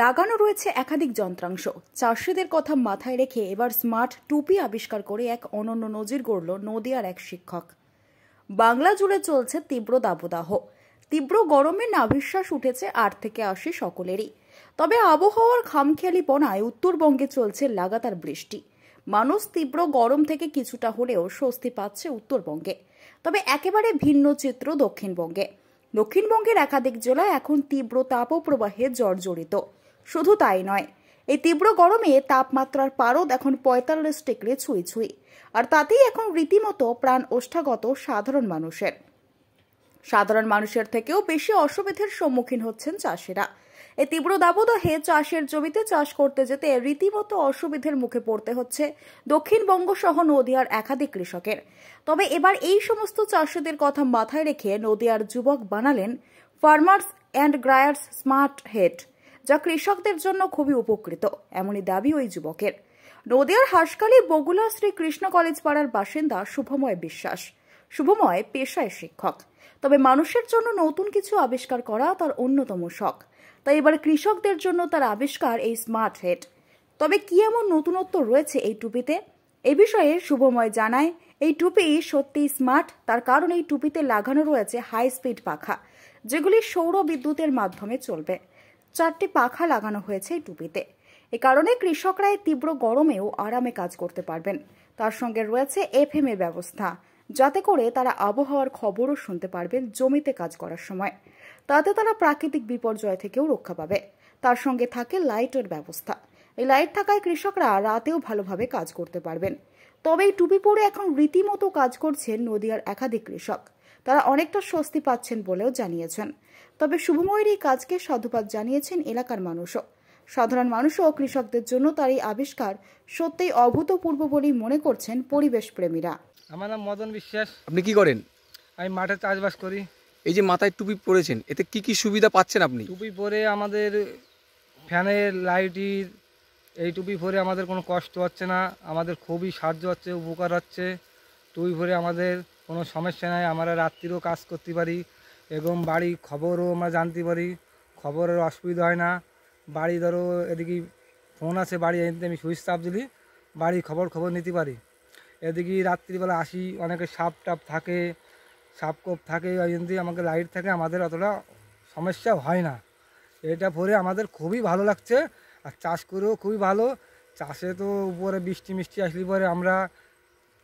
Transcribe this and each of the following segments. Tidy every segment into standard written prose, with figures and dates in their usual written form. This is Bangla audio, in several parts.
লাগানো রয়েছে একাধিক যন্ত্রাংশ। চাষিদের কথা মাথায় রেখে এবার স্মার্ট টুপি আবিষ্কার করে এক অনন্য নজির গড়ল নদিয়ার এক শিক্ষক। বাংলা জুড়ে চলছে তীব্র দাবদাহ। তীব্র গরমে নাভিশ্বাস উঠেছে 8 থেকে 80 সকলেরই। তবে আবহাওয়ার খামখেয়ালিপনায় উত্তরবঙ্গে চলছে লাগাতার বৃষ্টি। মানুষ তীব্র গরম থেকে কিছুটা হলেও স্বস্তি পাচ্ছে উত্তরবঙ্গে। তবে একেবারে ভিন্ন চিত্র দক্ষিণবঙ্গে। দক্ষিণবঙ্গের একাধিক জেলায় এখন তীব্র তাপপ্রবাহে জর্জরিত। শুধু তাই নয়, এই তীব্র গরমে তাপমাত্রার পারদ এখন 45 ডিগ্রি ছুঁই ছুঁই। আর তাতেই এখন রীতিমতো প্রাণ ওষ্ঠাগত সাধারণ মানুষের থেকেও বেশি অসুবিধার সম্মুখীন হচ্ছেন চাষিরা। এই তীব্র দাবদাহে চাষের জমিতে চাষ করতে যেতে রীতিমতো অসুবিধার মুখে পড়তে হচ্ছে দক্ষিণবঙ্গ সহ নদিয়ার একাধিক কৃষকের। তবে এবার এই সমস্ত চাষিদের কথা মাথায় রেখে নদিয়ার যুবক বানালেন ফার্মার্স অ্যান্ড গ্রায়ার্স স্মার্ট হেড, যা কৃষকদের জন্য খুবই উপকৃত, এমনই দাবি ওই যুবকের। নদিয়ার হাসখালী বগুলা শ্রী কৃষ্ণ কলেজ পাড়ার বাসিন্দা শুভময় বিশ্বাস। শুভময় পেশায় শিক্ষক, তবে মানুষের জন্য নতুন কিছু আবিষ্কার করা তার অন্যতম শখ। তাই এবার কৃষকদের জন্য তার আবিষ্কার এই স্মার্ট হেড। তবে কি এমন নতুনত্ব রয়েছে এই টুপিতে, এই বিষয়ে শুভময় জানায়, এই টুপি সত্যিই স্মার্ট। তার কারণ এই টুপিতে লাগানো রয়েছে হাই স্পিড পাখা, যেগুলি সৌর বিদ্যুতের মাধ্যমে চলবে। 4টি পাখা লাগানো হয়েছে এই টুপিতে। এ কারণে কৃষকরা এই তীব্র গরমেও আরামে কাজ করতে পারবেন। তার সঙ্গে রয়েছে FM এর ব্যবস্থা, যাতে করে তারা আবহাওয়ার খবরও শুনতে পারবেন জমিতে কাজ করার সময়। তাতে তারা প্রাকৃতিক বিপর্যয় থেকেও রক্ষা পাবে। তার সঙ্গে থাকে লাইটের ব্যবস্থা। এই লাইট থাকায় কৃষকরা রাতেও ভালোভাবে কাজ করতে পারবেন। তবে এই টুপি পরে এখন রীতিমতো কাজ করছেন নদিয়ার একাধিক কৃষক। তারা অনেকটা স্বস্তি পাচ্ছেন বলেও জানিয়েছেন। তবে শুভময়ের এই কাজকে সাধুবাদ জানিয়েছেন এলাকার মানুষও। সাধারণ মানুষও কৃষকদের জন্য তার এই আবিষ্কার সত্যিই অভূতপূর্ব বলেই মনে করছেন পরিবেশ প্রেমীরা। আমার নাম মদন বিশ্বাস। আপনি কি করেন? আমি মাঠে চাষবাস করি। এই যে মাথায় টুপি পরেছেন, এতে কি কি সুবিধা পাচ্ছেন আপনি? টুপি পরে আমাদের ফ্যানের লাইটের, এই টুপি পরে আমাদের কোনো কষ্ট হচ্ছে না, আমাদের খুবই সাহায্য হচ্ছে, উপকার হচ্ছে। টুপি পরে আমাদের কোনো সমস্যা নাই, আমরা রাত্রিরও কাজ করতে পারি এবং বাড়ি খবরও আমরা জানতে পারি, খবরের অসুবিধা হয় না। বাড়ি ধরো এদিকে ফোন আছে, বাড়ি এনে আমি সুইচ চাপ দিলি বাড়ি খবর নিতে পারি। এদিকে রাত্রিবেলা আসি, অনেকে সাপ টাপ থাকে, সাপ কোপ থাকে, ওই জন্য আমাকে লাইট থাকে, আমাদের অতটা সমস্যা হয় না। এটা পরে আমাদের খুবই ভালো লাগছে, আর চাষ করেও খুবই ভালো। চাষে তো উপরে বৃষ্টি মিষ্টি আসলে পরে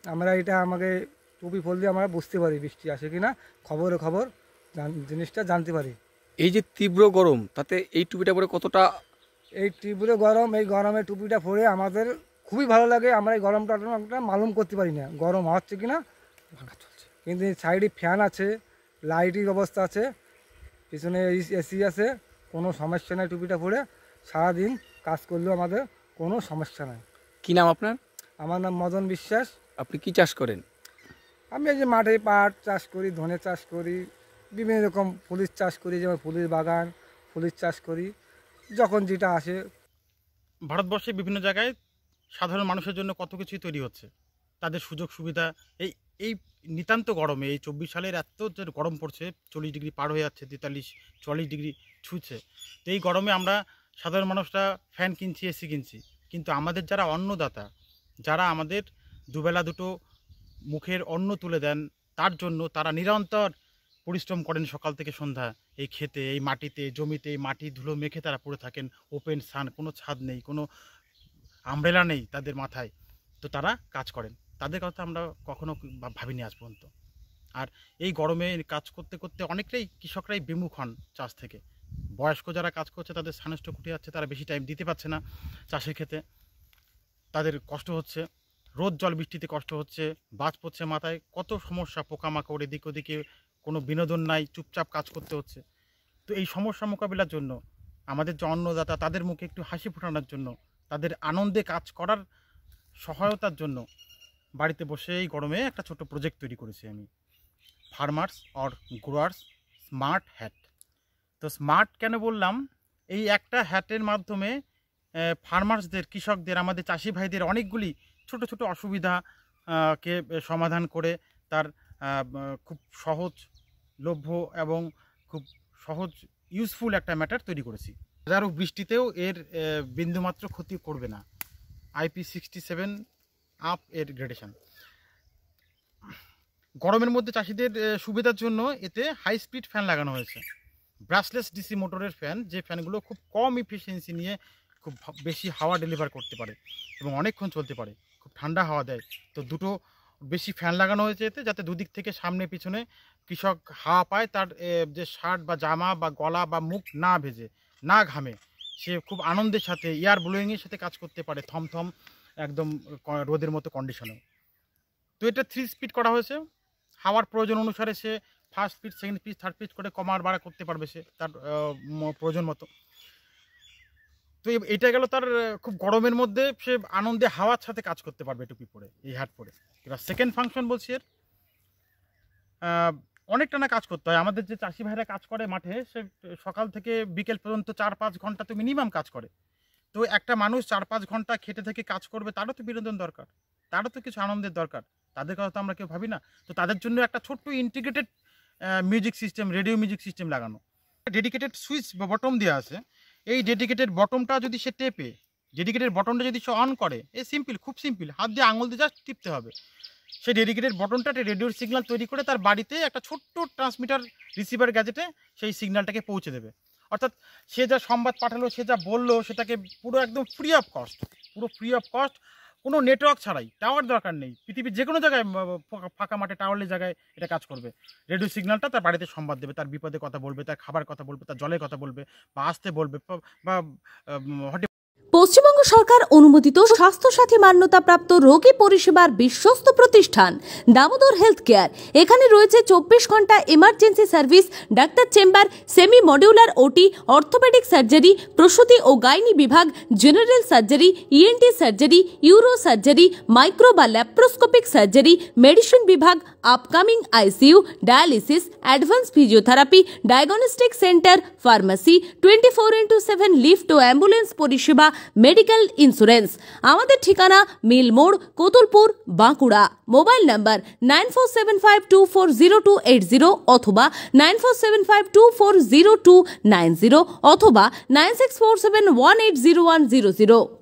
আমরা এটা আমাকে টুপি পরলে আমরা বুঝতে পারি বৃষ্টি আসে কিনা, খবর জিনিসটা জানতে পারি। এই যে তীব্র গরম, তাতে এই টুপিটা পরে কতটা? এই তীব্র গরম, এই গরমে টুপিটা পরে আমাদের খুবই ভালো লাগে। আমরা এই গরমটা মালুম করতে পারি না গরম হচ্ছে কিনা, কিন্তু সাইডে ফ্যান আছে, লাইটের ব্যবস্থা আছে, পিছনে AC আছে, কোনো সমস্যা নেই। টুপিটা পরে সারাদিন কাজ করলেও আমাদের কোনো সমস্যা নাই। কি নাম আপনার? আমার নাম মদন বিশ্বাস। আপনি কি চাষ করেন? আমি এই যে মাঠে পাট চাষ করি, ধনে চাষ করি, বিভিন্ন রকম ফুলের চাষ করি, যেমন ফুলের বাগান, ফুলের চাষ করি, যখন যেটা আসে। ভারতবর্ষে বিভিন্ন জায়গায় সাধারণ মানুষের জন্য কত কিছুই তৈরি হচ্ছে, তাদের সুযোগ সুবিধা। এই এই নিতান্ত গরমে, এই 24 সালের এত যে গরম পড়ছে, 40 ডিগ্রি পার হয়ে যাচ্ছে, 43-44 ডিগ্রি ছুঁচ্ছে। তো এই গরমে আমরা সাধারণ মানুষরা ফ্যান কিনছি, AC কিনছি, কিন্তু আমাদের যারা অন্নদাতা, যারা আমাদের দুবেলা দুটো মুখের অন্ন তুলে দেন, তার জন্য তারা নিরন্তর পরিশ্রম করেন সকাল থেকে সন্ধ্যা। এই ক্ষেতে, এই মাটিতে, জমিতে এই মাটি ধুলো মেখে তারা পড়ে থাকেন। ওপেন সান, কোনো ছাদ নেই, কোনো আমব্রেলা নেই তাদের মাথায়, তো তারা কাজ করেন। তাদের কথা আমরা কখনো ভাবিনি আজ পর্যন্ত। আর এই গরমে কাজ করতে করতে অনেকটাই কৃষকরাই বিমুখ হন চাষ থেকে। বয়স্ক যারা কাজ করছে তাদের সানস্ট্রোক উঠে যাচ্ছে, তারা বেশি টাইম দিতে পারছে না চাষের ক্ষেতে, তাদের কষ্ট হচ্ছে। রোদ জল বৃষ্টিতে কষ্ট হচ্ছে, বাজ পড়ছে মাথায়, কত সমস্যা, পোকামাকড়, এদিক ওদিকে কোনো বিনোদন নাই, চুপচাপ কাজ করতে হচ্ছে। তো এই সমস্যা মোকাবিলার জন্য আমাদের যে অন্নদাতা, তাদের মুখে একটু হাসি ফোটানোর জন্য, তাদের আনন্দে কাজ করার সহায়তার জন্য বাড়িতে বসে এই গরমে একটা ছোট প্রজেক্ট তৈরি করেছি আমি, farmers or growers smart hat. তো স্মার্ট কেন বললাম, এই একটা হ্যাটের মাধ্যমে ফার্মার্সদের, কৃষকদের, আমাদের চাষি ভাইদের অনেকগুলি ছোট ছোট অসুবিধা কে সমাধান করে তার খুব সহজলভ্য এবং খুব সহজ ইউজফুল একটা ম্যাটার তৈরি করেছি। হাজারো বৃষ্টিতেও এর বিন্দুমাত্র ক্ষতি করবে না। IP67 আপ এর গ্রেডেশন। গরমের মধ্যে চাষিদের সুবিধার জন্য এতে হাই স্পিড ফ্যান লাগানো হয়েছে, ব্রাশলেস ডিসি মোটরের ফ্যান, যে ফ্যানগুলো খুব কম ইফিসিয়েন্সি নিয়ে খুব বেশি হাওয়া ডেলিভার করতে পারে এবং অনেকক্ষণ চলতে পারে, খুব ঠান্ডা হাওয়া দেয়। তো দুটো বেশি ফ্যান লাগানো হয়েছে এতে, যাতে দুদিক থেকে সামনে পিছনে কৃষক হাওয়া পায়, তার যে শার্ট বা জামা বা গলা বা মুখ না ভেজে, না ঘামে, সে খুব আনন্দের সাথে এয়ার ব্লোয়িংয়ের সাথে কাজ করতে পারে থমথম একদম রোদের মতো কন্ডিশনে। তো এটা 3 স্পিড করা হয়েছে। হাওয়ার প্রয়োজন অনুসারে সে first speed, second speed, third speed করে কমার বাড়া করতে পারবে সে তার প্রয়োজন মতো। তো এটা গেল তার খুব গরমের মধ্যে সে আনন্দে হাওয়ার সাথে কাজ করতে পারবে টুপি পরে, এই হ্যাট পরে। এবার সেকেন্ড ফাংশন বলছি এর, অনেকটা না কাজ করতে হয়। আমাদের যে চাষি ভাইরা কাজ করে মাঠে, সে সকাল থেকে বিকেল পর্যন্ত 4-5 ঘন্টা তো মিনিমাম কাজ করে। তো একটা মানুষ 4-5 ঘন্টা খেটে থেকে কাজ করবে, তারও তো বিনোদন দরকার, তারও তো কিছু আনন্দের দরকার। তাদের কথা তো আমরা কেউ ভাবি না। তো তাদের জন্য একটা ছোট্ট integrated music system, radio music system লাগানো, ডেডিকেটেড সুইচ বা বটম দেওয়া আছে। এই ডেডিকেটেড বটমটা যদি সে টেপে, ডেডিকেটেড বটনটা যদি সে অন করে, এই সিম্পল, খুব সিম্পল, হাত দিয়ে আঙুল দিয়ে জাস্ট টিপতে হবে। সেই ডেডিকেটেড বটনটা রেডিওর সিগন্যাল তৈরি করে তার বাড়িতে একটা ছোট্ট ট্রান্সমিটার রিসিভার গ্যাজেটে সেই সিগন্যালটাকে পৌঁছে দেবে। অর্থাৎ সে যা সংবাদ পাঠালো, সে যা বললো, সেটাকে পুরো একদম ফ্রি অফ কস্ট, কোনো নেটওয়ার্ক ছাড়াই, টাওয়ার দরকার নেই, পৃথিবীর যে কোনো জায়গায় ফাঁকা মাঠে টাওয়ারের জায়গায় এটা কাজ করবে। রেডিও সিগন্যালটা তার বাড়িতে সংবাদ দেবে, তার বিপদের কথা বলবে, তার খাবার কথা বলবে, তার জলের কথা বলবে, বা আসতে বলবে, বা পশ্চিমবঙ্গ সরকার অনুমোদিত স্বাস্থ্যসাথী মান্যতাপ্রাপ্ত রোগী পরিষেবার বিশ্বস্ত প্রতিষ্ঠান দামোদর হেলথ কেয়ার। এখানে রয়েছে 24 ঘন্টা এমার্জেন্সি সার্ভিস, ডাক্তার chamber, semi modular OT, orthopaedic surgery, প্রসূতি ও গাইনি বিভাগ, general surgery, ENT surgery, uro surgery, micro বা ল্যাপ্রোস্কোপিক সার্জারি, মেডিসিন বিভাগ, upcoming ICU, dialysis, advance physiotherapy, diagnostic centre, pharmacy, 24x7 lift ও অ্যাম্বুলেন্স পরিষেবা, মেডিকেল ইন্স্যুরেন্স। আমাদের ঠিকানা মিল মোড়, কোতুলপুর, বাঁকুড়া। মোবাইল নাম্বার 9475240280 অথবা 9475240290 অথবা 9647180100।